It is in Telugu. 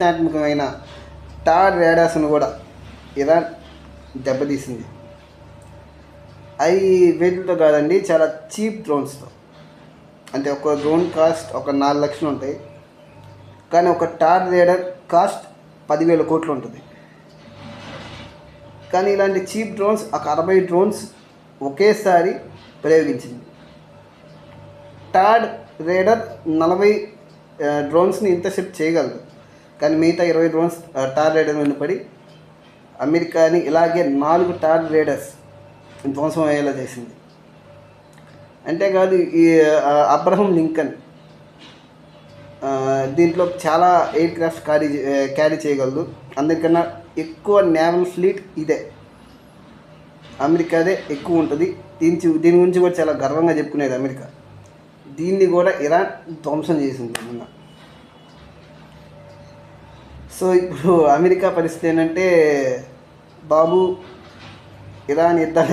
ప్రతిష్టాత్మకమైన టార్ రేడార్స్ను కూడా ఇరాన్ దెబ్బతీసింది. అవి వీటితో కాదండి, చాలా చీప్ డ్రోన్స్తో. అంటే ఒక డ్రోన్ కాస్ట్ ఒక 4 లక్షలు ఉంటాయి, కానీ ఒక టార్ రేడార్ కాస్ట్ 10,000 కోట్లు ఉంటుంది. కానీ ఇలాంటి చీప్ డ్రోన్స్ ఒక 60 డ్రోన్స్ ఒకేసారి ప్రయోగించింది. టార్ రేడార్ 40 డ్రోన్స్ని ఇంటర్సెప్ట్ చేయగలదు, కానీ మిగతా 20 డ్రోన్స్ టార్ రేడర్ మీద పడి అమెరికాని ఇలాగే 4 టార్ రేడర్స్ ధ్వంసం అయ్యేలా చేసింది. అంతేకాదు ఈ అబ్రహం లింకన్ దీంట్లో చాలా ఎయిర్ క్రాఫ్ట్ క్యారీ చేయగలదు. అందరికన్నా ఎక్కువ నేవల్ ఫ్లీట్ ఇదే, అమెరికాదే ఎక్కువ ఉంటుంది. దీని గురించి కూడా చాలా గర్వంగా చెప్పుకునేది అమెరికా. దీన్ని కూడా ఇరాన్ ధ్వంసం చేసింది మొన్న. సో ఇప్పుడు అమెరికా పరిస్థితి ఏంటంటే, బాబు ఇరాన్ యుద్ధం